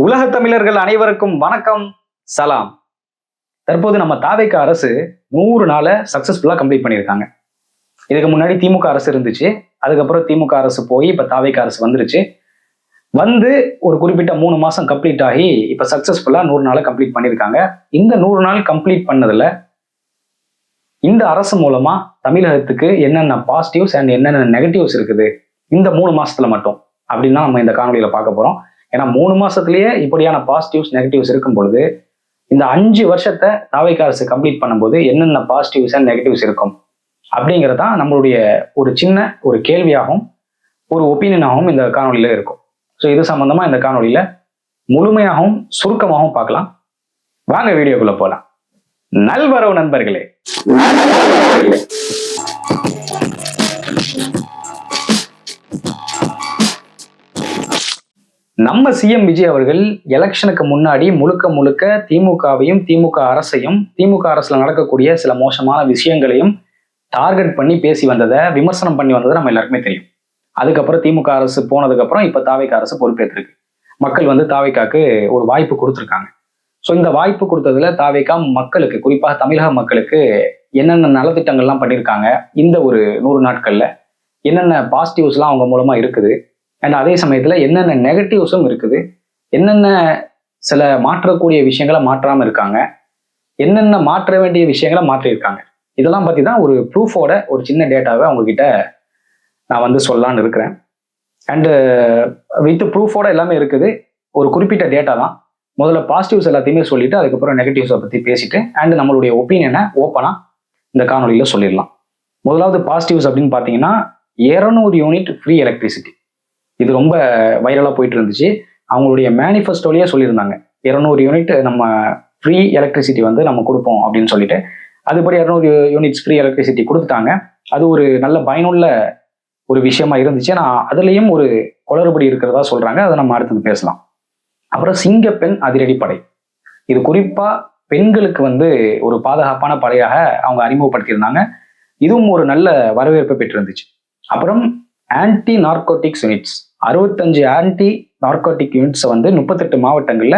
உலக தமிழர்கள் அனைவருக்கும் வணக்கம், சலாம். தற்போது நம்ம தாவேக அரசு 100 நாளை சக்சஸ்ஃபுல்லா கம்ப்ளீட் பண்ணியிருக்காங்க. இதுக்கு முன்னாடி திமுக அரசு இருந்துச்சு. அதுக்கப்புறம் திமுக அரசு போய் இப்ப தாவேக அரசு வந்துருச்சு. வந்து ஒரு குறிப்பிட்ட 3 மாசம் கம்ப்ளீட் ஆகி இப்ப சக்சஸ்ஃபுல்லா 100 நாளை கம்ப்ளீட் பண்ணியிருக்காங்க. இந்த 100 நாள் கம்ப்ளீட் பண்ணதுல இந்த அரசு மூலமா தமிழகத்துக்கு என்னென்ன பாசிட்டிவ்ஸ் அண்ட் என்னென்ன நெகட்டிவ்ஸ் இருக்குது இந்த 3 மாசத்துல மட்டும் அப்படின்னு தான் நம்ம இந்த காணொலியில பார்க்க போறோம். ஏன்னா 3 மாசத்துலயே இப்படியான பாசிட்டிவ்ஸ் நெகட்டிவ்ஸ் இருக்கும் பொழுது இந்த 5 வருஷத்தை தாவேக அரசு கம்ப்ளீட் பண்ணும்போது என்னென்ன பாசிட்டிவ்ஸ் அண்ட் நெகட்டிவ்ஸ் இருக்கும் அப்படிங்கிறதான் நம்மளுடைய ஒரு சின்ன ஒரு கேள்வியாகவும் ஒரு ஒப்பீனியனாகவும் இந்த காணொலியில இருக்கும். ஸோ இது சம்பந்தமா இந்த காணொலியில முழுமையாகவும் சுருக்கமாகவும் பார்க்கலாம். வாங்க வீடியோக்குள்ள போகலாம். நல்வரவு நண்பர்களே. நம்ம சிஎம் விஜய் அவர்கள் எலெக்ஷனுக்கு முன்னாடி முழுக்க திமுகவையும் திமுக அரசையும் திமுக அரசுல நடக்கக்கூடிய சில மோசமான விஷயங்களையும் டார்கெட் பண்ணி பேசி வந்ததை விமர்சனம் பண்ணி வந்ததை நம்ம எல்லாருக்குமே தெரியும். அதுக்கப்புறம் திமுக அரசு போனதுக்கு அப்புறம் இப்ப தாவேக அரசு பொறுப்பேற்றிருக்கு. மக்கள் வந்து தாவேகாக்கு ஒரு வாய்ப்பு கொடுத்துருக்காங்க. ஸோ இந்த வாய்ப்பு கொடுத்ததுல தாவேகா மக்களுக்கு, குறிப்பாக தமிழக மக்களுக்கு என்னென்ன நலத்திட்டங்கள்லாம் பண்ணியிருக்காங்க, இந்த ஒரு 100 நாட்கள்ல என்னென்ன பாசிட்டிவ்ஸ்லாம் அவங்க மூலமா இருக்குது, அண்ட் அதே சமயத்துல என்னென்ன நெகட்டிவ்ஸும் இருக்குது, என்னென்ன சில மாற்றக்கூடிய விஷயங்களை மாற்றாம இருக்காங்க, என்னென்ன மாற்ற வேண்டிய விஷயங்களை மாற்றியிருக்காங்க, இதெல்லாம் பத்தி தான் ஒரு ப்ரூஃபோட ஒரு சின்ன டேட்டாவை அவங்ககிட்ட நான் வந்து சொல்லலான்னு இருக்கிறேன். அண்டு வித் ப்ரூஃபோட எல்லாமே இருக்குது. ஒரு குறிப்பிட்ட டேட்டா தான். முதல்ல பாசிட்டிவ்ஸ் எல்லாத்தையுமே சொல்லிட்டு அதுக்கப்புறம் நெகட்டிவ்ஸை பத்தி பேசிட்டு அண்ட் நம்மளுடைய ஒப்பீனியனை ஓப்பனா இந்த காணொலியில சொல்லிடலாம். முதலாவது பாசிட்டிவ்ஸ் அப்படின்னு பார்த்தீங்கன்னா 200 யூனிட் ஃப்ரீ எலக்ட்ரிசிட்டி. இது ரொம்ப வைரலாக போயிட்டு இருந்துச்சு. அவங்களுடைய மேனிஃபெஸ்டோலயே சொல்லியிருந்தாங்க 200 யூனிட் நம்ம ஃப்ரீ எலக்ட்ரிசிட்டி வந்து நம்ம கொடுப்போம் அப்படின்னு சொல்லிட்டு. அதுபடி 200 யூனிட்ஸ் ஃப்ரீ எலக்ட்ரிசிட்டி கொடுத்துட்டாங்க. அது ஒரு நல்ல பயனுள்ள ஒரு விஷயமா இருந்துச்சு. ஆனால் அதுலேயும் ஒரு குளறுபடி இருக்கிறதா சொல்றாங்க. அதை நம்ம அடுத்தது பேசலாம். அப்புறம் சிங்கப்பெண் அதிரடி படை. இது குறிப்பா பெண்களுக்கு வந்து ஒரு பாதுகாப்பான படையாக அவங்க அறிமுகப்படுத்தியிருந்தாங்க. இதுவும் ஒரு நல்ல வரவேற்பை பெற்றிருந்துச்சு. அப்புறம் anti narcotics units, 65 anti narcotic யூனிட்ஸை வந்து 38 மாவட்டங்கள்ல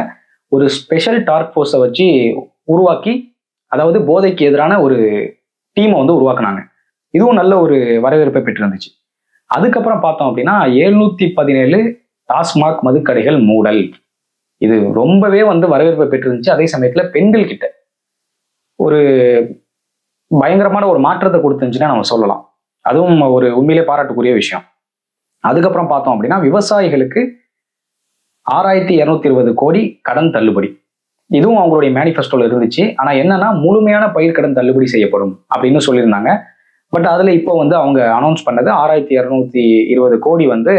ஒரு ஸ்பெஷல் டாஸ்க் ஃபோர்ஸை வச்சு உருவாக்கி, அதாவது போதைக்கு எதிரான ஒரு டீமை வந்து உருவாக்குனாங்க. இதுவும் நல்ல ஒரு வரவேற்பை பெற்றிருந்துச்சு. அதுக்கப்புறம் பார்த்தோம் அப்படின்னா 717 டாஸ்மாக் மதுக்கடைகள் மூடல். இது ரொம்பவே வந்து வரவேற்பை பெற்றிருந்துச்சு. அதே சமயத்துல பெண்கள் கிட்ட ஒரு பயங்கரமான ஒரு மாற்றத்தை கொடுத்துருந்துச்சுன்னா நம்ம சொல்லலாம். அதுவும் ஒரு உண்மையிலே பாராட்டுக்குரிய விஷயம். அதுக்கப்புறம் பார்த்தோம் அப்படின்னா விவசாயிகளுக்கு 6220 கோடி கடன் தள்ளுபடி. இதுவும் அவங்களுடைய மேனிஃபெஸ்டோல இருந்துச்சு. ஆனா என்னன்னா முழுமையான பயிர்க்கடன் தள்ளுபடி செய்யப்படும் அப்படின்னு சொல்லியிருந்தாங்க. பட் அதுல இப்போ வந்து அவங்க அனௌன்ஸ் பண்ணது 6220 கோடி வந்து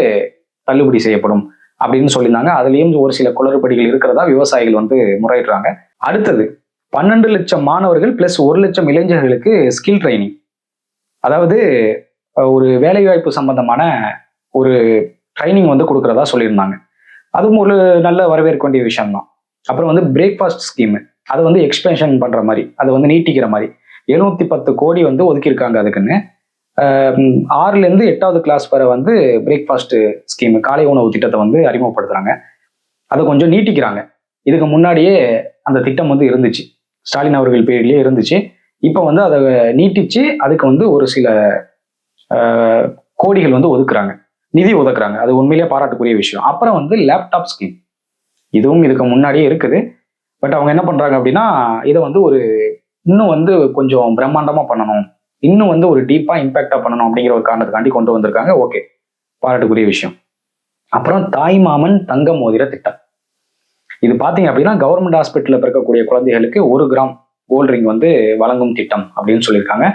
தள்ளுபடி செய்யப்படும் அப்படின்னு சொல்லியிருந்தாங்க. அதுலயும் ஒரு சில குளறுபடிகள் இருக்கிறதா விவசாயிகள் வந்து முறையிடுறாங்க. அடுத்தது 12 லட்சம் மாணவர்கள் பிளஸ் 1 லட்சம் இளைஞர்களுக்கு ஸ்கில் ட்ரைனிங், அதாவது ஒரு வேலைவாய்ப்பு சம்பந்தமான ஒரு ட்ரைனிங் வந்து கொடுக்கறதா சொல்லியிருந்தாங்க. அதுவும் ஒரு நல்ல வரவேற்க வேண்டிய விஷயம் தான். அப்புறம் வந்து பிரேக்ஃபாஸ்ட் ஸ்கீம், அதை வந்து எக்ஸ்பென்ஷன் பண்ற மாதிரி, அதை வந்து நீட்டிக்கிற மாதிரி 710 கோடி வந்து ஒதுக்கியிருக்காங்க. அதுக்குன்னு 6ல இருந்து 8வது கிளாஸ் வரை வந்து பிரேக்ஃபாஸ்ட் ஸ்கீம், காலை உணவு திட்டத்தை வந்து அறிமுகப்படுத்துறாங்க. அதை கொஞ்சம் நீட்டிக்கிறாங்க. இதுக்கு முன்னாடியே அந்த திட்டம் வந்து இருந்துச்சு, ஸ்டாலின் அவர்கள் பேர்லயே இருந்துச்சு. இப்போ வந்து அதை நீட்டிச்சு அதுக்கு வந்து ஒரு சில கோடிகள் வந்து ஒதுக்குறாங்க, நிதி ஒதுக்குறாங்க. அது உண்மையிலேயே பாராட்டுக்குரிய விஷயம். அப்புறம் வந்து லேப்டாப் ஸ்கீம், இதுவும் இதுக்கு முன்னாடியே இருக்குது. பட் அவங்க என்ன பண்றாங்க அப்படின்னா இதை வந்து ஒரு இன்னும் வந்து கொஞ்சம் பிரம்மாண்டமா பண்ணணும், இன்னும் வந்து ஒரு டீப்பா இம்பாக்டா பண்ணணும் அப்படிங்கிற ஒரு காரணத்துக்காண்டி கொண்டு வந்திருக்காங்க. ஓகே, பாராட்டுக்குரிய விஷயம். அப்புறம் தாய்மாமன் தங்க மோதிர திட்டம். இது பாத்தீங்க அப்படின்னா கவர்மெண்ட் ஹாஸ்பிட்டல்ல பிறக்கக்கூடிய குழந்தைகளுக்கு 1 கிராம் கோல்ட் ரிங் வந்து வழங்கும் திட்டம் அப்படின்னு சொல்லியிருக்காங்க.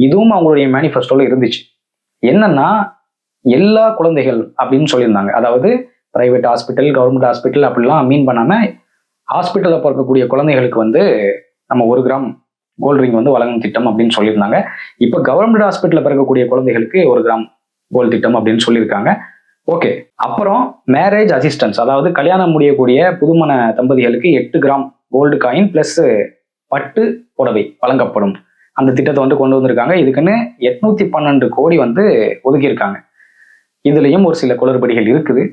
இதுவும் அவங்களுடைய மேனிஃபெஸ்டோல இருந்துச்சு. என்னன்னா எல்லா குழந்தைகள் அப்படின்னு சொல்லியிருந்தாங்க. அதாவது பிரைவேட் ஹாஸ்பிட்டல், கவர்மெண்ட் ஹாஸ்பிட்டல் அப்படிலாம் மீன் பண்ணாம ஹாஸ்பிட்டல்ல பிறக்கக்கூடிய குழந்தைகளுக்கு வந்து நம்ம 1 கிராம் கோல்ட் ரிங் வந்து வழங்கும் திட்டம் அப்படின்னு சொல்லியிருந்தாங்க. இப்போ கவர்மெண்ட் ஹாஸ்பிட்டல்ல பிறக்கக்கூடிய குழந்தைகளுக்கு 1 கிராம் கோல்ட் திட்டம் அப்படின்னு சொல்லியிருக்காங்க. ஓகே. அப்புறம் மேரேஜ் அசிஸ்டன்ஸ், அதாவது கல்யாணம் முடியக்கூடிய புதுமண தம்பதிகளுக்கு 8 கிராம் கோல்டு காயின் பிளஸ் பட்டு புடவை வழங்கப்படும். அந்த திட்டத்தை வந்து கொண்டு வந்திருக்காங்க. இதுக்குன்னு 812 கோடி வந்து ஒதுக்கியிருக்காங்க. இதுலயும் ஒரு சில குளறுபடிகள் இருக்குது.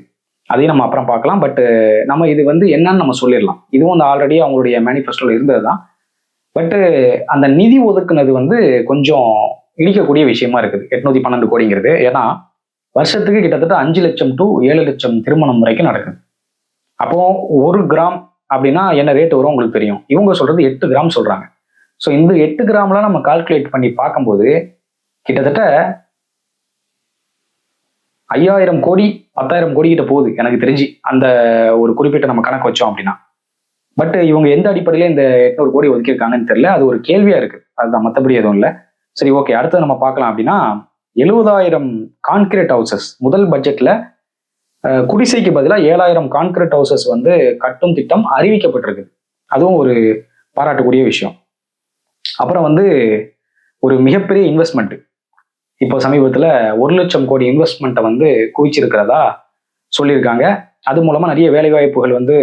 அதையும் நம்ம அப்புறம் பார்க்கலாம். பட் நம்ம இது வந்து என்னன்னு நம்ம சொல்லிடலாம். இதுவும் அந்த ஆல்ரெடி அவங்களுடைய மேனிஃபெஸ்டோல இருந்தது தான். பட்டு அந்த நிதி ஒதுக்குனது வந்து கொஞ்சம் இடிக்கக்கூடிய விஷயமா இருக்குது 812 கோடிங்கிறது. ஏன்னா வருஷத்துக்கு கிட்டத்தட்ட 5 லட்சம் டு 7 லட்சம் திருமணம் வரைக்கும் நடக்குது. அப்போ 1 கிராம் அப்படின்னா என்ன ரேட் வரும் உங்களுக்கு தெரியும். இவங்க சொல்றது 8 கிராம் சொல்றாங்க. ஸோ இந்த 8 கிராம்லாம் நம்ம கால்குலேட் பண்ணி பார்க்கும்போது கிட்டத்தட்ட 5000 கோடி 10,000 கோடி கிட்ட போகுது எனக்கு தெரிஞ்சு, அந்த ஒரு குறிப்பிட்ட நம்ம கணக்கு வச்சோம் அப்படின்னா. பட் இவங்க எந்த அடிப்படையில இந்த 800 கோடி ஒதுக்கியிருக்காங்கன்னு தெரியல. அது ஒரு கேள்வியா இருக்கு. அதுதான், மற்றபடி எதுவும் இல்லை. சரி, ஓகே, அடுத்து நம்ம பார்க்கலாம். அப்படின்னா 70,000 கான்கிரீட் ஹவுசஸ் முதல் பட்ஜெட்ல குடிசைக்கு பதிலாக 7,000 கான்கிரீட் ஹவுசஸ் வந்து கட்டும் திட்டம் அறிவிக்கப்பட்டிருக்கு. அதுவும் ஒரு பாராட்டக்கூடிய விஷயம். அப்புறம் வந்து ஒரு மிகப்பெரிய இன்வெஸ்ட்மெண்ட், இப்போ சமீபத்தில் 1 லட்சம் கோடி இன்வெஸ்ட்மெண்ட்டை வந்து குவிச்சிருக்கிறதா சொல்லியிருக்காங்க. அது மூலமா நிறைய வேலைவாய்ப்புகள் வந்து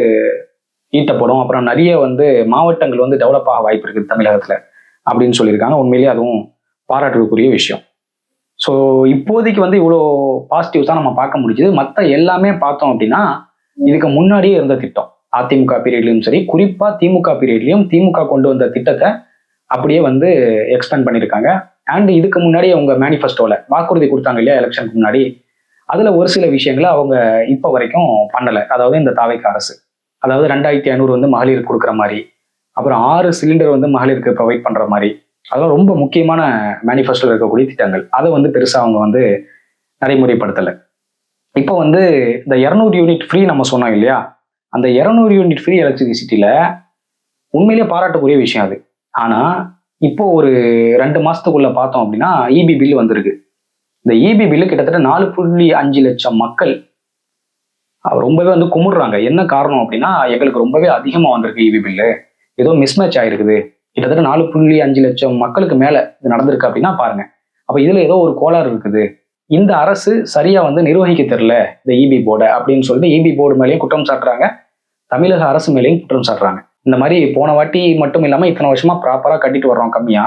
ஈட்டப்படும். அப்புறம் நிறைய வந்து மாவட்டங்கள் வந்து டெவலப் ஆக வாய்ப்பு இருக்குது தமிழகத்தில் அப்படின்னு சொல்லியிருக்காங்க. உண்மையிலேயே அதுவும் பாராட்டுக்குரிய விஷயம். ஸோ இப்போதைக்கு வந்து இவ்வளோ பாசிட்டிவ்ஸ் தான் நம்ம பார்க்க முடியுது. மற்ற எல்லாமே பார்த்தோம் அப்படின்னா இதுக்கு முன்னாடியே இருந்த திட்டம், அதிமுக பீரியட்லையும் சரி, குறிப்பாக திமுக பீரியட்லையும் திமுக கொண்டு வந்த திட்டத்தை அப்படியே வந்து எக்ஸ்பேண்ட் பண்ணியிருக்காங்க. அண்ட் இதுக்கு முன்னாடி அவங்க மேனிஃபெஸ்டோல வாக்குறுதி கொடுத்தாங்க இல்லையா எலெக்ஷனுக்கு முன்னாடி, அதுல ஒரு சில விஷயங்களை அவங்க இப்போ வரைக்கும் பண்ணலை. அதாவது இந்த தாவேக்கா அரசு, அதாவது 2500 வந்து மகளிருக்கு கொடுக்குற மாதிரி, அப்புறம் 6 சிலிண்டர் வந்து மகளிருக்கு ப்ரொவைட் பண்ற மாதிரி, அதெல்லாம் ரொம்ப முக்கியமான மேனிஃபெஸ்டோல இருக்கக்கூடிய திட்டங்கள். அதை வந்து பெருசா அவங்க வந்து நடைமுறைப்படுத்தலை. இப்போ வந்து இந்த 200 யூனிட் ஃப்ரீ நம்ம சொன்னோம் இல்லையா, அந்த 200 யூனிட் ஃப்ரீ எலக்ட்ரிசிட்டியில உண்மையிலேயே பாராட்டக்கூடிய விஷயம் அது. ஆனா இப்போ ஒரு 2 மாசத்துக்குள்ள பார்த்தோம் அப்படின்னா இபி பில் வந்திருக்கு. இந்த இபி பில்லு கிட்டத்தட்ட 4.5 லட்சம் மக்கள் ரொம்பவே வந்து கும்பிடுறாங்க. என்ன காரணம் அப்படின்னா, எங்களுக்கு ரொம்பவே அதிகமா வந்திருக்கு இபி பில்லு, ஏதோ மிஸ்மேட்ச் ஆயிருக்குது, கிட்டத்தட்ட 4.5 லட்சம் மக்களுக்கு மேல இது நடந்திருக்கு அப்படின்னா பாருங்க. அப்ப இதுல ஏதோ ஒரு கோளாறு இருக்குது, இந்த அரசு சரியா வந்து நிர்வகிக்க தெரியல இந்த இபி போர்டை அப்படின்னு சொல்லிட்டு இபி போர்டு மேலேயும் குற்றம் சாட்டுறாங்க, தமிழக அரசு மேலேயும் குற்றம் சாட்டுறாங்க. இந்த மாதிரி போன வாட்டி மட்டும் இல்லாம இத்தனை வருஷமா ப்ராப்பரா கட்டிட்டு வர்றோம் கம்மியா,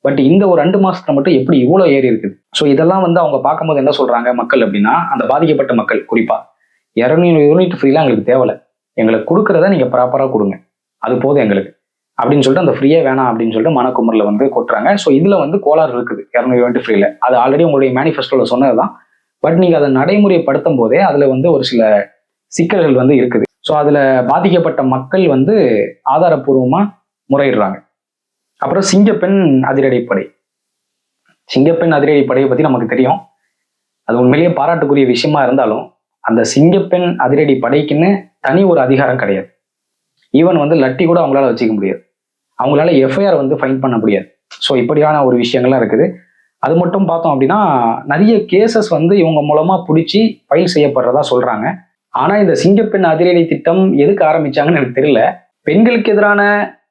பட் இந்த ஒரு 2 மாசத்துல மட்டும் எப்படி இவ்வளோ ஏறி இருக்குது. ஸோ இதெல்லாம் வந்து அவங்க பார்க்கும்போது என்ன சொல்றாங்க மக்கள் அப்படின்னா, அந்த பாதிக்கப்பட்ட மக்கள் குறிப்பா 200 யூனிட் ஃப்ரீலாம் எங்களுக்கு தேவையில்லை, எங்களுக்கு கொடுக்குறத நீங்க ப்ராப்பரா கொடுங்க, அது போதும் எங்களுக்கு அப்படின்னு சொல்லிட்டு அந்த ஃப்ரீயே வேணாம் அப்படின்னு சொல்லிட்டு மனக்குமரில் வந்து கொட்டுறாங்க. ஸோ இதுல வந்து கோளாறு இருக்குது 200 யூனிட் ஃப்ரீல. அது ஆல்ரெடி உங்களுடைய மேனிஃபெஸ்டோல சொன்னதுதான். பட் நீங்க அதை நடைமுறைப்படுத்தும் போதே அதுல வந்து ஒரு சில சிக்கல்கள் வந்து இருக்குது. ஸோ அதுல பாதிக்கப்பட்ட மக்கள் வந்து ஆதாரப்பூர்வமா முறையிடுறாங்க. அப்புறம் சிங்கப்பெண் அதிரடிப்படை, சிங்கப்பெண் அதிரடிப்படையை பத்தி நமக்கு தெரியும். அது உண்மையிலேயே பாராட்டுக்குரிய விஷயமா இருந்தாலும் அந்த சிங்கப்பெண் அதிரடி படைக்குன்னு தனி ஒரு அதிகாரம் கிடையாது. ஈவன் வந்து லட்டி கூட அவங்களால வச்சுக்க முடியாது, அவங்களால எஃப்ஐஆர் வந்து ஃபைன் பண்ண முடியாது. ஸோ இப்படியான ஒரு விஷயங்கள்லாம் இருக்குது. அது மட்டும் பார்த்தோம் அப்படின்னா நிறைய கேசஸ் வந்து இவங்க மூலமா பிடிச்சி ஃபைல் செய்யப்படுறதா சொல்றாங்க. ஆனா இந்த சிங்கப்பெண் அதிரடி திட்டம் எதுக்கு ஆரம்பிச்சாங்கன்னு எனக்கு தெரியல. பெண்களுக்கு எதிரான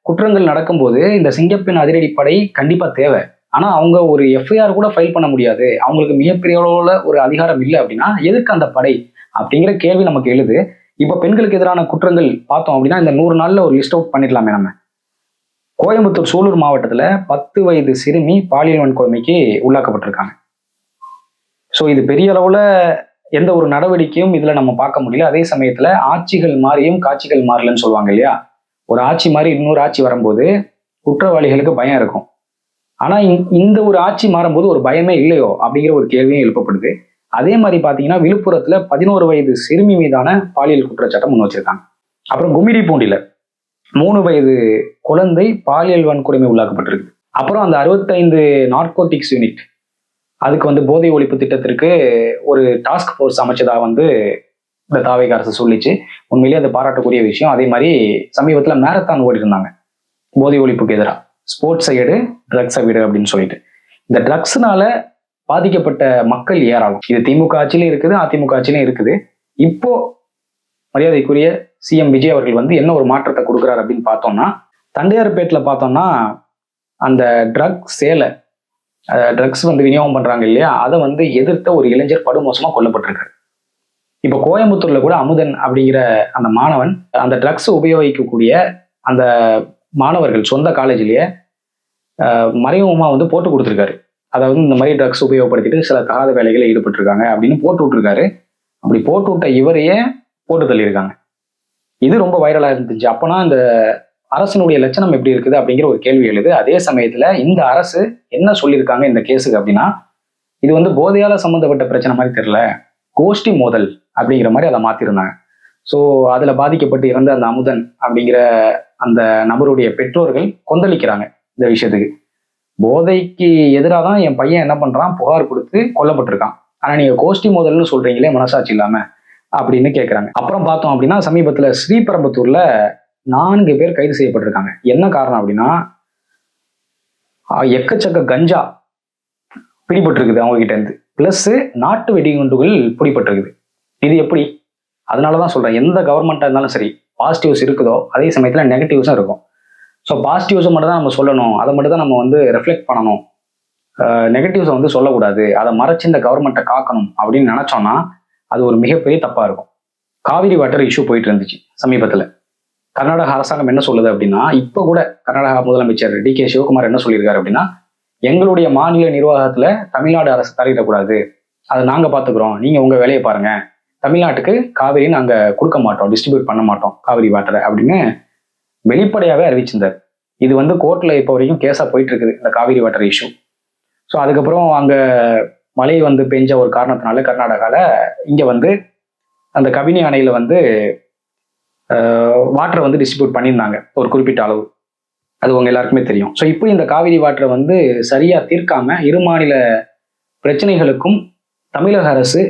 குற்றங்கள் நடக்கும்போது இந்த சிங்கப்பெண் அதிரடி படை கண்டிப்பா தேவை. ஆனா அவங்க ஒரு எஃப்ஐஆர் கூட ஃபைல் பண்ண முடியாது, அவங்களுக்கு மிகப்பெரிய அளவுல ஒரு அதிகாரம் இல்லை அப்படின்னா எதுக்கு அந்த படை அப்படிங்கிற கேள்வி நமக்கு எழுது. இப்ப பெண்களுக்கு எதிரான குற்றங்கள் பார்த்தோம் அப்படின்னா இந்த 100 நாள்ல ஒரு லிஸ்ட் அவுட் பண்ணிடலாமே நம்ம. கோயம்புத்தூர் சூலூர் மாவட்டத்துல 10 வயது சிறுமி பாலியல் வன்கொடுமைக்கு உள்ளாக்கப்பட்டிருக்காங்க. ஸோ இது பெரிய அளவுல எந்த ஒரு நடவடிக்கையும் இதுல நம்ம பார்க்க முடியல. அதே சமயத்துல ஆட்சிகள் மாறியும் காட்சிகள் மாறலன்னு சொல்லுவாங்க இல்லையா, ஒரு ஆட்சி மாறி இன்னொரு ஆட்சி வரும்போது குற்றவாளிகளுக்கு பயம் இருக்கும். ஆனா இந்த ஒரு ஆட்சி மாறும்போது ஒரு பயமே இல்லையோ அப்படிங்கிற ஒரு கேள்வியும் எழுப்பப்படுது. அதே மாதிரி பாத்தீங்கன்னா விழுப்புரத்துல 11 வயது சிறுமி மீதான பாலியல் குற்றச்சாட்டை முன் வச்சிருக்காங்க. அப்புறம் கும்மிடிப்பூண்டியில 3 வயது குழந்தை பாலியல் வன்கொடுமை உள்ளாக்கப்பட்டிருக்கு. அப்புறம் அந்த 65 நார்கோட்டிக்ஸ் யூனிட், அதுக்கு வந்து போதை ஒழிப்பு திட்டத்திற்கு ஒரு டாஸ்க் ஃபோர்ஸ் அமைச்சதா வந்து இந்த தாவேக்கா அரசு சொல்லிச்சு. உண்மையிலேயே அது பாராட்டக்கூடிய விஷயம். அதே மாதிரி சமீபத்தில் மேரத்தான் ஓடி இருந்தாங்க போதை ஒழிப்புக்கு எதிராக, ஸ்போர்ட்ஸை எடு ட்ரக்ஸை விடு அப்படின்னு சொல்லிட்டு. இந்த ட்ரக்ஸ்னால பாதிக்கப்பட்ட மக்கள் ஏராளம். இது திமுக ஆட்சியிலும் இருக்குது, அதிமுக ஆட்சியிலும் இருக்குது. இப்போ மரியாதைக்குரிய சிஎம் விஜய் அவர்கள் வந்து என்ன ஒரு மாற்றத்தை கொடுக்குறாரு அப்படின்னு பார்த்தோம்னா, தண்டையார்பேட்ல பார்த்தோம்னா அந்த ட்ரக்ஸ் வந்து விநியோகம் பண்றாங்க இல்லையா, அதை வந்து எதிர்த்த ஒரு இளைஞர் படுமோசமா கொல்லப்பட்டிருக்காரு. இப்போ கோயம்புத்தூர்ல கூட அமுதன் அப்படிங்கிற அந்த மாணவன் அந்த ட்ரக்ஸ் உபயோகிக்கக்கூடிய அந்த மாணவர்கள் சொந்த காலேஜ்லயே மறைமுகமா வந்து போட்டு கொடுத்துருக்காரு. அதாவது இந்த மாதிரி ட்ரக்ஸ் உபயோகப்படுத்திட்டு சில தகாத வேலைகளை ஈடுபட்டிருக்காங்க அப்படின்னு போட்டு விட்டுருக்காரு. அப்படி போட்டு விட்ட இவரையே போட்டு தள்ளியிருக்காங்க. இது ரொம்ப வைரலா இருந்துச்சு. அப்போனா இந்த அரசினுடைய லட்சணம் எப்படி இருக்குது அப்படிங்கிற ஒரு கேள்வி எழுது. அதே சமயத்துல இந்த அரசு என்ன சொல்லியிருக்காங்க இந்த கேஸுக்கு அப்படின்னா, இது வந்து போதையால சம்பந்தப்பட்ட பிரச்சனை மாதிரி தெரியல, கோஷ்டி மோதல் அப்படிங்கிற மாதிரி அதை மாத்திருந்தாங்க. ஸோ அதுல பாதிக்கப்பட்டு இறந்த அந்த அமுதன் அப்படிங்கிற அந்த நபருடைய பெற்றோர்கள் கொந்தளிக்கிறாங்க இந்த விஷயத்துக்கு. போதைக்கு எதிராக தான் என் பையன் என்ன பண்றான், புகார் கொடுத்து கொல்லப்பட்டிருக்கான், ஆனா நீங்க கோஷ்டி மோதல்னு சொல்றீங்களே மனசாட்சி இல்லாம அப்படின்னு கேட்கறாங்க. அப்புறம் பார்த்தோம் அப்படின்னா சமீபத்துல ஸ்ரீபெரும்புத்தூர்ல 4 பேர் கைது செய்யப்பட்டிருக்காங்க. என்ன காரணம் அப்படின்னா, எக்கச்சக்க கஞ்சா பிடிபட்டிருக்குது அவங்க கிட்ட இருந்து, பிளஸ் நாட்டு வெடிகுண்டுகள் பிடிபட்டிருக்குது. இது எப்படி? அதனாலதான் சொல்றேன், எந்த கவர்மெண்டா இருந்தாலும் சரி பாசிட்டிவ்ஸ் இருக்குதோ அதே சமயத்துல நெகட்டிவ்ஸும் இருக்கும். ஸோ பாசிட்டிவ்ஸை மட்டும் தான் நம்ம சொல்லணும், அதை மட்டும் தான் நம்ம வந்து ரெஃப்ளெக்ட் பண்ணணும், நெகட்டிவ்ஸை வந்து சொல்லக்கூடாது, அதை மறைச்சு இந்த கவர்மெண்ட்டை காக்கணும் அப்படின்னு நினைச்சோம்னா அது ஒரு மிகப்பெரிய தப்பா இருக்கும். காவிரி வாட்டர் இஷ்யூ போயிட்டு இருந்துச்சு சமீபத்துல. கர்நாடக அரசாங்கம் என்ன சொல்லுது அப்படின்னா, இப்போ கூட கர்நாடகா முதலமைச்சர் DK சிவகுமார் என்ன சொல்லியிருக்காரு அப்படின்னா, எங்களுடைய மாநில நிர்வாகத்துல தமிழ்நாடு அரசு தலையிடக்கூடாது, அதை நாங்க பாத்துக்கிறோம், நீங்க உங்க வேலையை பாருங்க, தமிழ்நாட்டுக்கு காவிரி நாங்க கொடுக்க மாட்டோம், டிஸ்ட்ரிபியூட் பண்ண மாட்டோம் காவிரி வாட்டரை அப்படின்னு வெளிப்படையாவே அறிவிச்சிருந்தார். இது வந்து கோர்ட்ல இப்போ வரைக்கும் கேஸா போயிட்டு இருக்குது இந்த காவிரி வாட்டர் இஷ்யூ. ஸோ அதுக்கப்புறம் அங்க மழை வந்து பெஞ்ச ஒரு காரணத்தினால கர்நாடகால இங்க வந்து அந்த கபினி அணையில வந்து வாட்டரை வந்து டிஸ்ட்ரிபியூட் பண்ணியிருந்தாங்க ஒரு குறிப்பிட்ட அளவு, அது உங்க எல்லாருக்குமே தெரியும். ஸோ இப்போ இந்த காவிரி வாட்டரை வந்து சரியா தீர்க்காம இரு மாநில பிரச்சனைகளுக்கும் தமிழக அரசு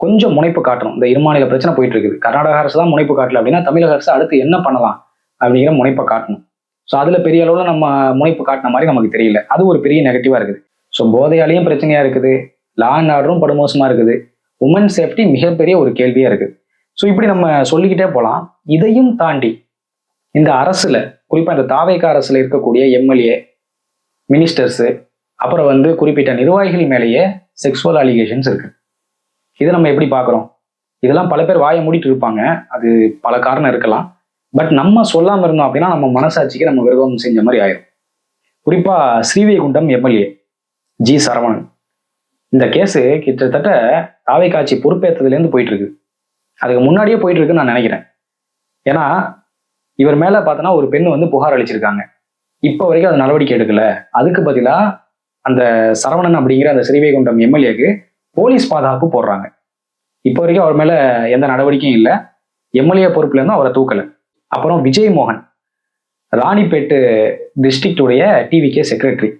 கொஞ்சம் முனைப்பு காட்டணும். இந்த இரு மாநில பிரச்சனை போயிட்டு இருக்குது, கர்நாடக அரசு தான் முனைப்பு காட்டல அப்படின்னா தமிழக அரசு அடுத்து என்ன பண்ணலாம் அப்படிங்கிற முனைப்பை காட்டணும். ஸோ அதுல பெரிய அளவுல நம்ம முனைப்பு காட்டின மாதிரி நமக்கு தெரியல, அது ஒரு பெரிய நெகட்டிவா இருக்குது. ஸோ போதையாலையும் பிரச்சனையா இருக்குது, லா அண்ட் ஆர்டரும் படுமோசமா இருக்குது, உமன் சேஃப்டி மிகப்பெரிய ஒரு கேள்வியா இருக்குது. ஸோ இப்படி நம்ம சொல்லிக்கிட்டே போகலாம். இதையும் தாண்டி இந்த அரசுல, குறிப்பா இந்த தாவேகா அரசுல இருக்கக்கூடிய எம்எல்ஏ, மினிஸ்டர்ஸ், அப்புறம் வந்து குறிப்பிட்ட நிர்வாகிகள் மேலேயே செக்ஸுவல் அலிகேஷன்ஸ் இருக்கு. இதை நம்ம எப்படி பார்க்குறோம்? இதெல்லாம் பல பேர் வாயை மூடிட்டு இருப்பாங்க, அது பல காரணம் இருக்கலாம். பட் நம்ம சொல்லாம இருந்தோம் அப்படின்னா நம்ம மனசாட்சிக்கு நம்ம விரோதம் செஞ்ச மாதிரி ஆயிரும். குறிப்பா ஸ்ரீவைகுண்டம் எம்எல்ஏ ஜி சரவணன், இந்த கேஸு கிட்டத்தட்ட தாவேகா ஆட்சி பொறுப்பேற்றதுலேருந்து போயிட்டு இருக்கு, அதுக்கு முன்னாடியே போயிட்டு இருக்குன்னு நான் நினைக்கிறேன். ஏன்னா இவர் மேல பார்த்தோன்னா ஒரு பெண் வந்து புகார் அளிச்சிருக்காங்க, இப்போ வரைக்கும் அது நடவடிக்கை எடுக்கல. அதுக்கு பதிலா அந்த சரவணன் அப்படிங்கிற அந்த ஸ்ரீவைகுண்டம் எம்எல்ஏக்கு போலீஸ் பாதுகாப்பு போடுறாங்க. இப்போ வரைக்கும் அவர் மேல எந்த நடவடிக்கையும் இல்லை, எம்எல்ஏ பொறுப்புல இருந்தும் அவரை தூக்கல. அப்புறம் விஜய் மோகன், ராணிப்பேட்டு டிஸ்ட்ரிக்டுடைய டிவிகே செக்ரட்டரி,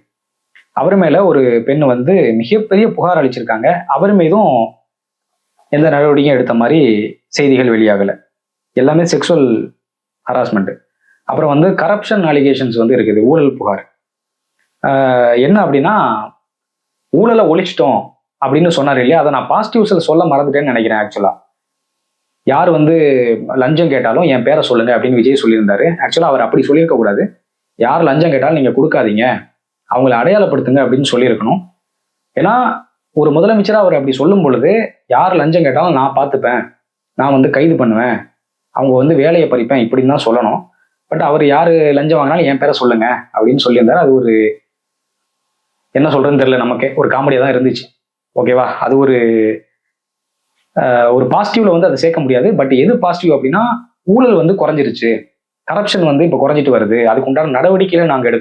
அவர் மேல ஒரு பெண் வந்து மிகப்பெரிய புகார் அளிச்சிருக்காங்க, அவர் மீதும் எந்த நடவடிக்கையும் எடுத்த மாதிரி செய்திகள் வெளியாகல, எல்லாமே செக்ஸுவல் ஹராஸ்மெண்ட். அப்புறம் வந்து கரப்ஷன் அலிகேஷன்ஸ் வந்து இருக்குது, ஊழல் புகார். என்ன அப்படின்னா, ஊழலை ஒழிச்சிட்டோம் அப்படின்னு சொன்னார் இல்லையா, அதை நான் பாசிட்டிவ்ஸ்ல சொல்ல மறந்துட்டேன்னு நினைக்கிறேன். ஆக்சுவலா யார் வந்து லஞ்சம் கேட்டாலும் என் பேரை சொல்லுங்க அப்படின்னு விஜய் சொல்லியிருந்தாரு. ஆக்சுவலா அவர் அப்படி சொல்லியிருக்க கூடாது, யார் லஞ்சம் கேட்டாலும் நீங்க கொடுக்காதீங்க, அவங்களை அடையாளப்படுத்துங்க அப்படின்னு சொல்லியிருக்கணும். ஏன்னா ஒரு முதலமைச்சரா அவர் அப்படி சொல்லும் பொழுது, யார் லஞ்சம் கேட்டாலும் நான் பார்த்துப்பேன், நான் வந்து கைது பண்ணுவேன், அவங்க வந்து வேலையை பறிப்பேன் இப்படின்னு தான் சொல்லணும். பட் அவர் யாரு லஞ்சம் வாங்கினாலும் என் பேரை சொல்லுங்க அப்படின்னு சொல்லியிருந்தாரு. அது ஒரு என்ன சொல்றதுன்னு தெரியல, நமக்கே ஒரு காமெடியா தான் இருந்துச்சு. ஓகேவா, அது ஒரு பாசிட்டிவ்ல வந்து அதை சேர்க்க முடியாது. பட் எது பாசிட்டிவ் அப்படின்னா, ஊழல் வந்து குறைஞ்சிருச்சு, கரப்ஷன் வந்து இப்போ குறைஞ்சிட்டு வருது, அதுக்கு உண்டான நடவடிக்கைகளை நாங்கள்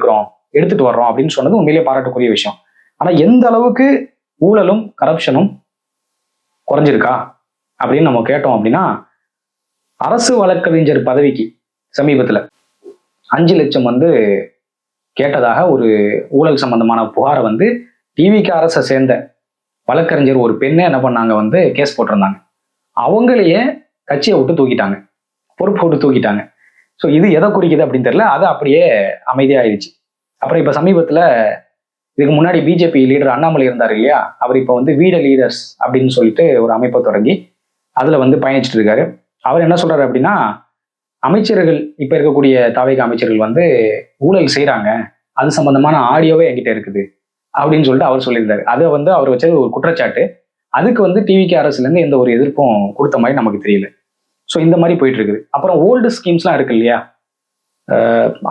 எடுத்துட்டு வர்றோம் அப்படின்னு சொன்னது உண்மையிலேயே பாராட்டக்கூடிய விஷயம். ஆனா எந்த அளவுக்கு ஊழலும் கரப்ஷனும் குறைஞ்சிருக்கா அப்படின்னு நம்ம கேட்டோம் அப்படின்னா, அரசு வழக்கறிஞர் பதவிக்கு சமீபத்துல 5 லட்சம் வந்து கேட்டதாக ஒரு ஊழல் சம்பந்தமான புகாரை வந்து டிவிக்கு அரசை சேர்ந்த வழக்கறிஞர் ஒரு பெண்ணே என்ன பண்ணாங்க, வந்து கேஸ் போட்டிருந்தாங்க. அவங்களையே கட்சியை விட்டு தூக்கிட்டாங்க, பொறுப்பு விட்டு தூக்கிட்டாங்க. ஸோ இது எதை குறிக்குது அப்படின்னு தெரியல, அது அப்படியே அமைதியாயிருச்சு. அப்புறம் இப்ப சமீபத்துல இதுக்கு முன்னாடி பிஜேபி லீடர் அண்ணாமலை இருந்தார் இல்லையா, அவர் இப்போ வந்து வீட லீடர்ஸ் அப்படின்னு சொல்லிட்டு ஒரு அமைப்பை தொடங்கி அதுல வந்து பயணிச்சுட்டு இருக்காரு. அவர் என்ன சொல்றாரு அப்படின்னா, அமைச்சர்கள் இப்ப இருக்கக்கூடிய தாவேகா அமைச்சர்கள் வந்து ஊழல் செய்யறாங்க, அது சம்பந்தமான ஆடியோவே என்கிட்ட இருக்குது அப்படின்னு சொல்லிட்டு அவர் சொல்லியிருந்தாரு. அதை வந்து அவர் வச்சது ஒரு குற்றச்சாட்டு. அதுக்கு வந்து டிவிகே அரசுல இருந்து எந்த ஒரு எதிர்ப்பும் கொடுத்த மாதிரி நமக்கு தெரியல. ஸோ இந்த மாதிரி போயிட்டு இருக்குது. அப்புறம் ஓல்டு ஸ்கீம்ஸ்லாம் இருக்கு இல்லையா,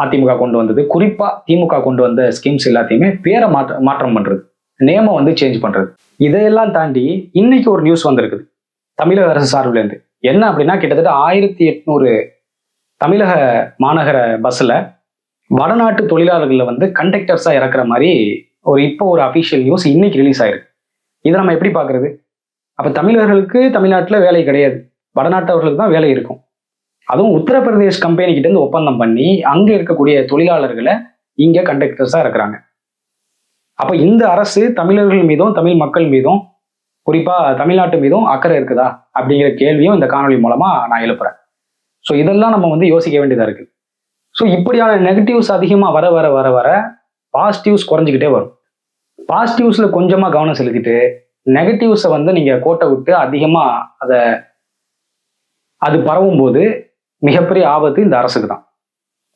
அதிமுக கொண்டு வந்தது, குறிப்பா திமுக கொண்டு வந்த ஸ்கீம்ஸ் எல்லாத்தையுமே பேரை மாற்றம் பண்றது, நேமை வந்து சேஞ்ச் பண்றது. இதையெல்லாம் தாண்டி இன்னைக்கு ஒரு நியூஸ் வந்திருக்குது தமிழக அரசு சார்பில் இருந்து. என்ன அப்படின்னா, கிட்டத்தட்ட 1800 தமிழக மாநகர பஸ்ஸில் வடநாட்டு தொழிலாளர்களை வந்து கண்டக்டர்ஸாக இறக்குற மாதிரி இப்போ ஒரு அஃபிஷியல் நியூஸ் இன்னைக்கு ரிலீஸ் ஆயிருக்கு. இதை நம்ம எப்படி பார்க்கறது? அப்போ தமிழர்களுக்கு தமிழ்நாட்டில் வேலை கிடையாது, வடநாட்டவர்களுக்கு தான் வேலை இருக்கும். அதுவும் உத்தரப்பிரதேஷ் கம்பெனி கிட்ட இருந்து ஒப்பந்தம் பண்ணி அங்கே இருக்கக்கூடிய தொழிலாளர்களை இங்கே கண்டக்டர்ஸாக இருக்கிறாங்க. அப்போ இந்த அரசு தமிழர்கள் மீதும் தமிழ் மக்கள் மீதும் குறிப்பாக தமிழ்நாட்டு மீதும் அக்கறை இருக்குதா அப்படிங்கிற கேள்வியும் இந்த காணொலி மூலமாக நான் எழுப்புறேன். ஸோ இதெல்லாம் நம்ம வந்து யோசிக்க வேண்டியதாக இருக்குது. ஸோ இப்படியான நெகட்டிவ்ஸ் அதிகமாக வர வர வர வர பாசிட்டிவ்ஸ் குறைஞ்சிக்கிட்டே வரும். பாசிட்டிவ்ஸில் கொஞ்சமாக கவனம் செலுத்திட்டு நெகட்டிவ்ஸை வந்து நீங்கள் கோட்டை விட்டு அதிகமாக அது பரவும் போது மிகப்பெரிய ஆபத்து இந்த அரசுக்கு தான்.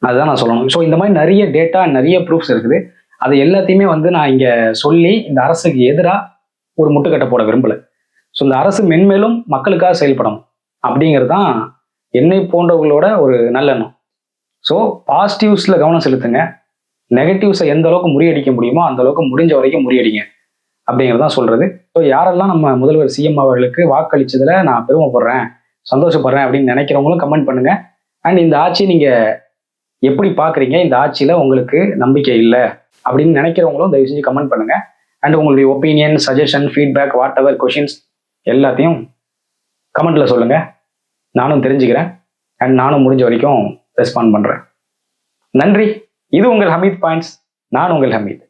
அதுதான் நான் சொல்லணும். ஸோ இந்த மாதிரி நிறைய டேட்டா, நிறைய ப்ரூஃப்ஸ் இருக்குது. அது எல்லாத்தையுமே வந்து நான் இங்கே சொல்லி இந்த அரசுக்கு எதிராக ஒரு முட்டுக்கட்டை போட விரும்பலை. ஸோ இந்த அரசு மென்மேலும் மக்களுக்காக செயல்படணும் அப்படிங்கிறது தான் என்னை போன்றவர்களோட ஒரு நல்லெண்ணம். ஸோ பாசிட்டிவ்ஸில் கவனம் செலுத்துங்க, நெகட்டிவ்ஸை எந்த அளவுக்கு முறியடிக்க முடியுமோ அந்த அளவுக்கு முடிஞ்ச வரைக்கும் முறியடிங்க அப்படிங்கிறதான் சொல்றது. ஸோ யாரெல்லாம் நம்ம முதல்வர் சிஎம் அவர்களுக்கு வாக்களிச்சதுல நான் பெருமைப்படுறேன், சந்தோஷப்படுறேன் அப்படின்னு நினைக்கிறவங்களும் கமெண்ட் பண்ணுங்க. அண்ட் இந்த ஆட்சி நீங்க எப்படி பாக்குறீங்க, இந்த ஆட்சியில உங்களுக்கு நம்பிக்கை இல்லை அப்படின்னு நினைக்கிறவங்களும் தயவு செஞ்சு கமெண்ட் பண்ணுங்க. அண்ட் உங்களுடைய opinion, suggestion, feedback, what ever questions எல்லாத்தையும் கமெண்ட்ல சொல்லுங்க. நானும் தெரிஞ்சுக்கிறேன் அண்ட் நானும் முடிஞ்ச வரைக்கும் ரெஸ்பாண்ட் பண்றேன். நன்றி. இது உங்கள் ஹமீத் பாயிண்ட்ஸ். நான் உங்கள் ஹமீத்.